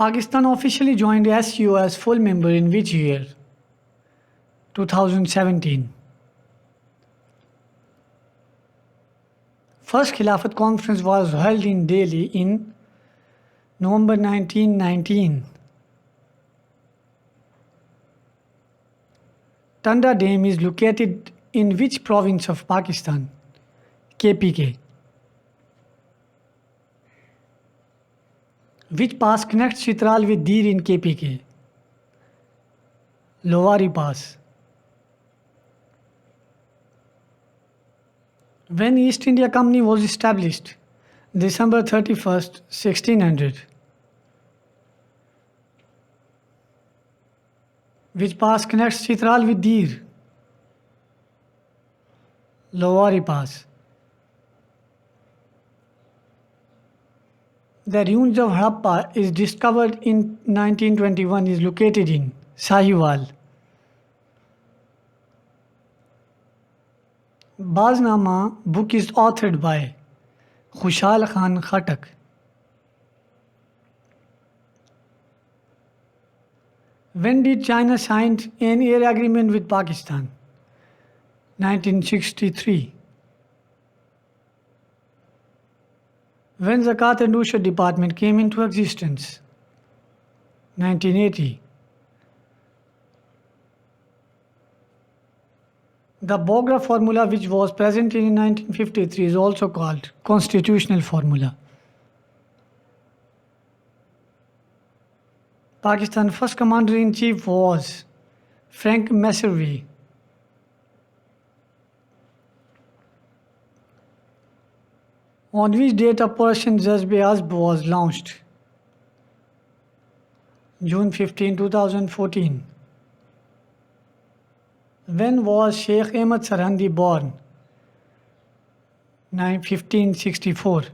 Pakistan officially joined SCO as full member in which year? 2017. First Khilafat conference was held in Delhi in November 1919. Tanda Dam is located in which province of Pakistan? KPK. Which pass connects Chitral with Dir in KPK? Lowari Pass. When East India Company was established? December 31st, 1600. Which pass connects Chitral with Dir? Lowari Pass. The ruins of Harappa is discovered in 1921 is located in Sahiwal. Baznama book is authored by Khushal Khan Khatak. When did China sign an air agreement with Pakistan? 1963. When Zakat and Ushr department came into existence? 1980. The Bogra formula, which was present in 1953, is also called constitutional formula. Pakistan's first commander-in-chief was Frank Messervy. On which date Operation Jazb-e-Azb was launched? June 15, 2014. When was Sheikh Ahmad Sarhandi born? 1564.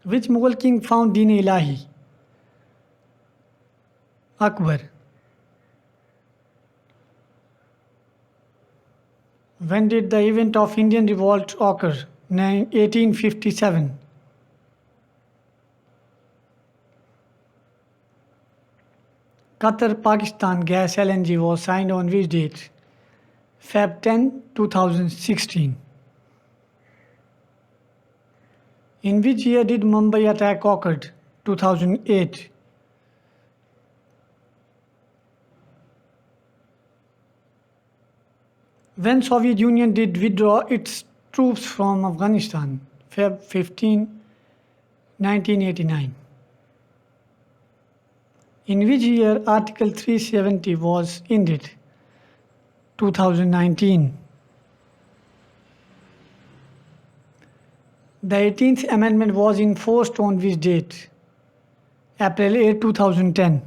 Which Mughal king found Deen-e-Ilahi? Akbar. When did the event of Indian revolt occur? 1857. Qatar-Pakistan gas LNG was signed on which date? Feb 10, 2016. In which year did Mumbai attack occurred? 2008. When Soviet Union did withdraw its troops from Afghanistan? Feb 15, 1989. In which year Article 370 was ended? 2019. The 18th Amendment was enforced on which date? April 8, 2010.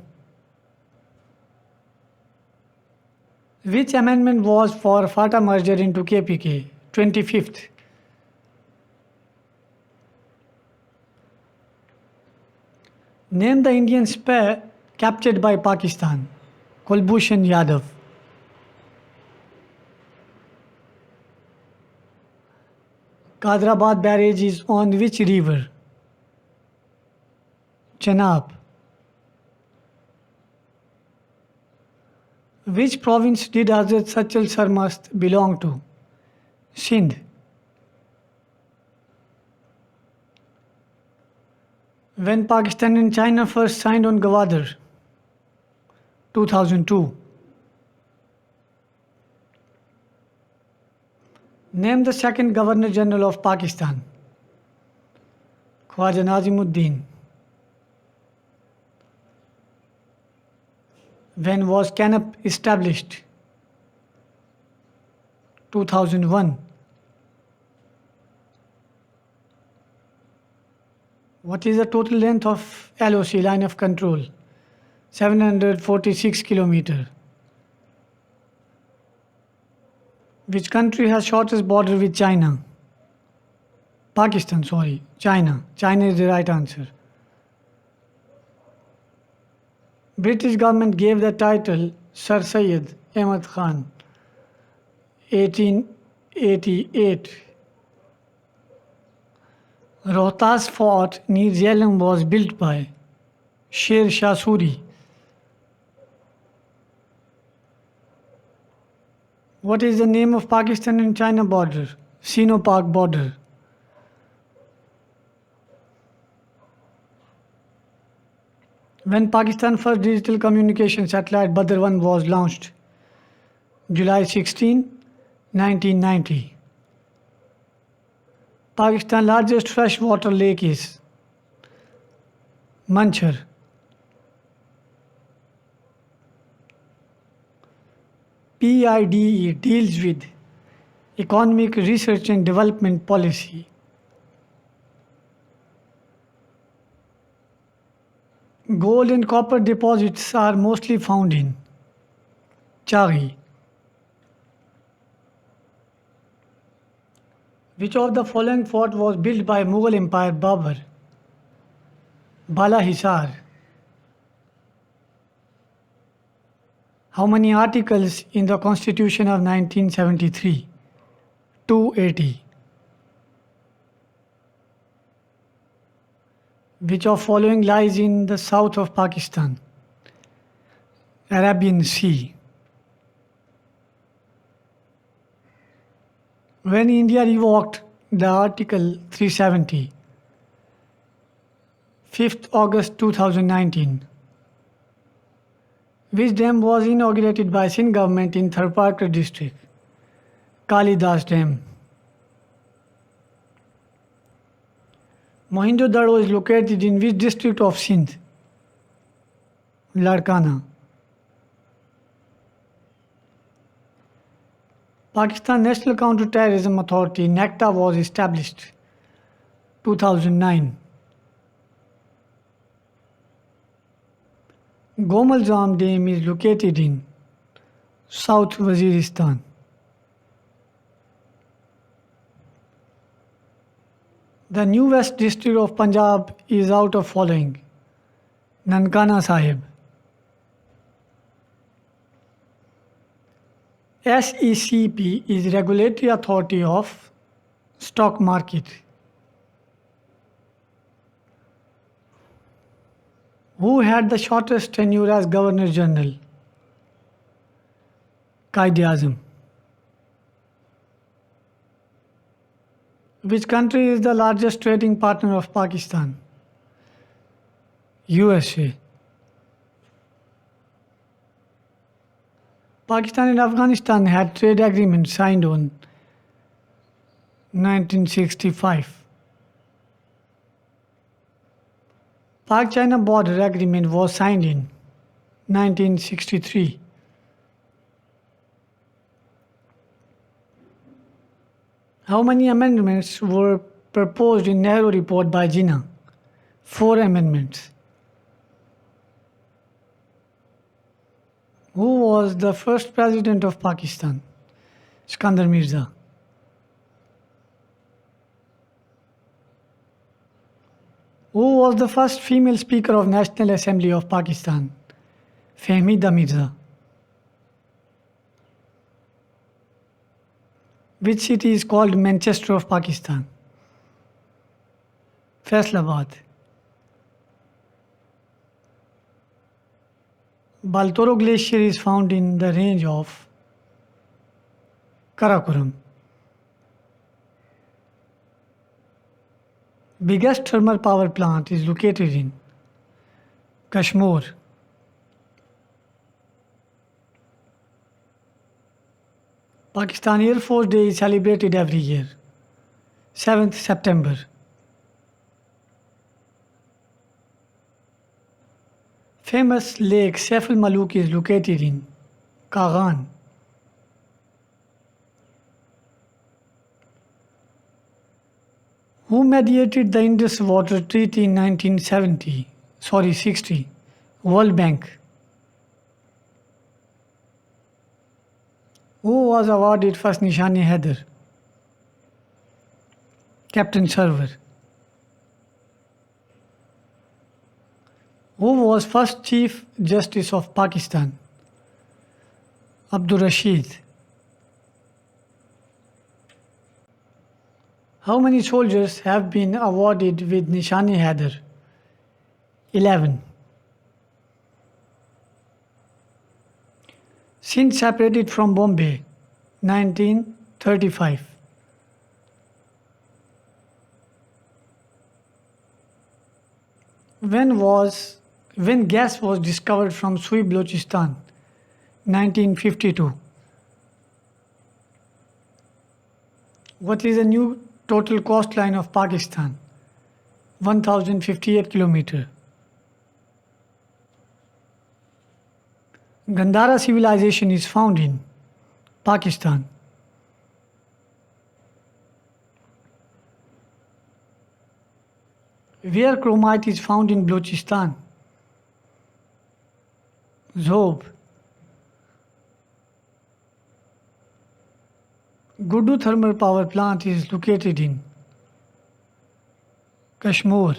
Which amendment was for FATA merger into KPK? 25th. Name the Indian spy captured by Pakistan. Kulbhushan Yadav. Kadrabad barrage is on which river? Chenab. Which province did Hazrat Sachal Sarmast belong to? Sindh. When Pakistan and China first signed on Gwadar? 2002. Name the second Governor General of Pakistan. Khwaja Nazimuddin. When was CANAP established? 2001. What is the total length of LOC, line of control? 746 kilometers. Which country has shortest border with China? Pakistan, sorry, China. China is the right answer. British government gave the title Sir Syed Ahmad Khan, 1888. Rohtas Fort near Jhelum was built by Sher Shah Suri. What is the name of Pakistan and China border? Sino-Pak border. When Pakistan's first digital communication satellite Badr 1 was launched? July 16, 1990. Pakistan's largest freshwater lake is Manchar. PIDE deals with economic research and development policy. Gold and copper deposits are mostly found in Chaghi. Which of the following fort was built by Mughal Empire Babur? Bala Hisar. How many articles in the Constitution of 1973? 280. Which of following lies in the south of Pakistan? Arabian Sea. When India revoked the Article 370, 5th August 2019, which dam was inaugurated by Sindh government in Tharparkar district? Kalidas Dam. Mohenjo-daro is located in which district of Sindh? Larkana. Pakistan National Counter-Terrorism Authority (NACTA) was established 2009. Gomalzam Dam is located in South Waziristan. The new West District of Punjab is out of following: Nankana Sahib. SECP is regulatory authority of stock market. Who had the shortest tenure as Governor General? Quaid-e-Azam. Which country is the largest trading partner of Pakistan? USA. Pakistan and Afghanistan had trade agreement signed on 1965. Pak-China border agreement was signed in 1963. How many amendments were proposed in Nehru report by Jinnah? 4 amendments. Who was the first president of Pakistan? Iskandar Mirza. Who was the first female Speaker of National Assembly of Pakistan? Fahmida Mirza. Which city is called Manchester of Pakistan? Faisalabad. Baltoro Glacier is found in the range of Karakoram. Biggest thermal power plant is located in Kashmir. Pakistan Air Force Day is celebrated every year, 7th September. Famous lake Saif al-Maluk is located in Kaghan. Who mediated the Indus Water Treaty in 1960? World Bank. Who was awarded first Nishani-e-Haider? Captain Sarwar. Who was first Chief Justice of Pakistan? Abdur Rashid. How many soldiers have been awarded with Nishani-e-Haider? 11. Sindh separated from Bombay, 1935. When gas was discovered from Sui Balochistan, 1952. What is the new total coastline of Pakistan? 1058 km. Gandhara civilization is found in Pakistan. Where chromite is found in Balochistan? Zob. Guddu thermal power plant is located in Kashmir.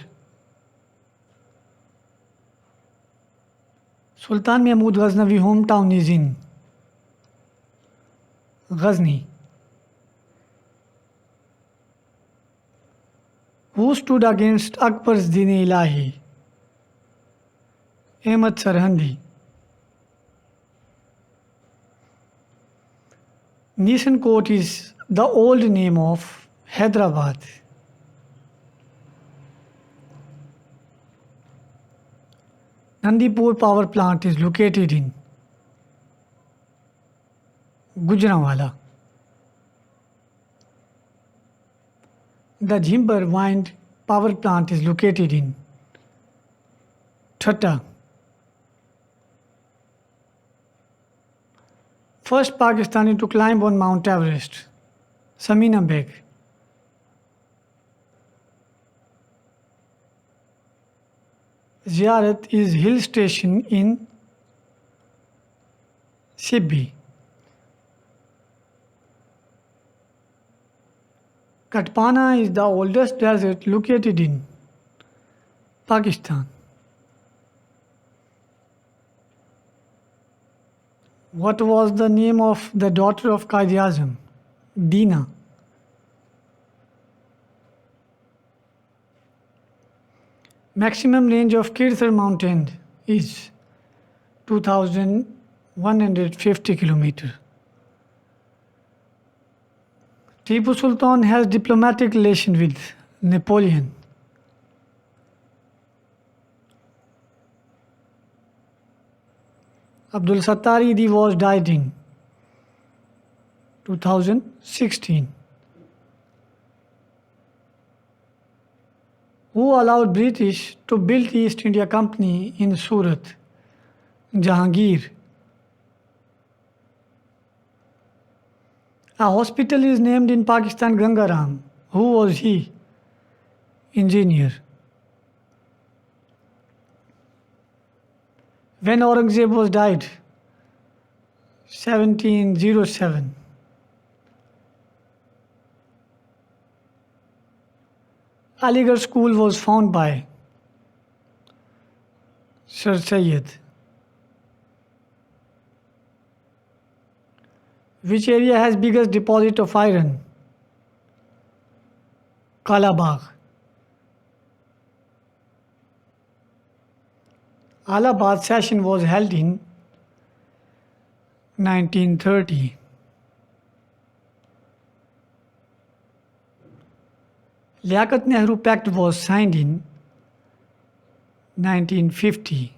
Sultan Mahmud Ghaznavi hometown is in Ghazni. Who stood against Akbar's Din-e-Ilahi? Ahmad Sarhandi. Nisan Court is the old name of Hyderabad. Nandipur power plant is located in Gujranwala. The Jhimbar wind power plant is located in Thatta. First Pakistani to climb on Mount Everest, Samina Beg. Ziyarat is hill station in Sibbi. Katpana is the oldest desert located in Pakistan. What was the name of the daughter of Quaid-e-Azam? Dina. Maximum range of Kirthar mountain is 2150 km. Tipu Sultan has diplomatic relation with Napoleon. Abdul Sattar Idi was died in 2016. Who allowed British to build East India Company in Surat? Jahangir. A hospital is named in Pakistan Gangaram. Who was he? Engineer. When Aurangzeb was died? 1707. Aligarh School was founded by Sir Syed. Which area has biggest deposit of iron? Kalabagh. Allahabad session was held in 1930. Liaquat Nehru Pact was signed in 1950.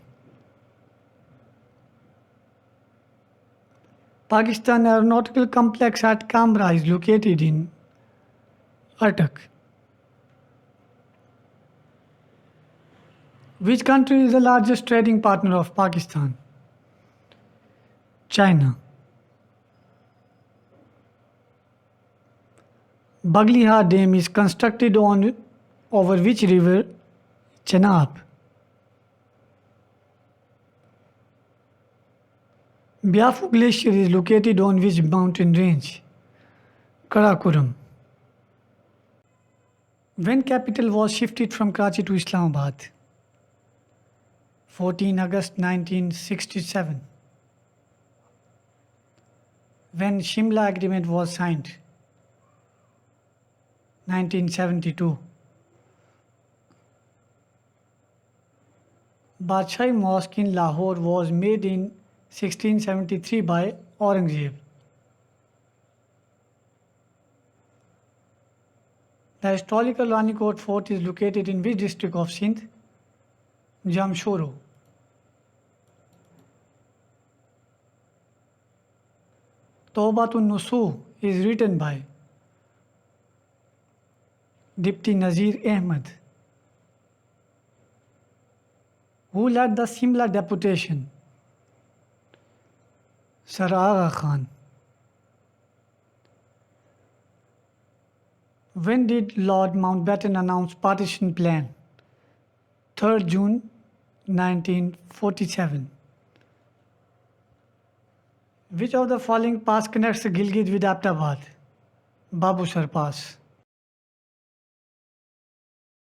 Pakistan Aeronautical Complex at Kamra is located in Attock. Which country is the largest trading partner of Pakistan? China. Baglihar Dam is constructed on over which river? Chenab. Biafo Glacier is located on which mountain range? Karakoram. When capital was shifted from Karachi to Islamabad? 14 August 1967. When Shimla Agreement was signed? 1972. Badshai Mosque in Lahore was made in 1673 by Aurangzeb. The historical Ranikot Fort is located in which district of Sindh? Jamshoro. Tawbatun Nusuh is written by Dipti Nazir Ahmed. Who led the Simla deputation? Sir Agha Khan. When did Lord Mountbatten announce partition plan? 3rd June 1947. Which of the following pass connects Gilgit with Aptabad? Babusar Pass.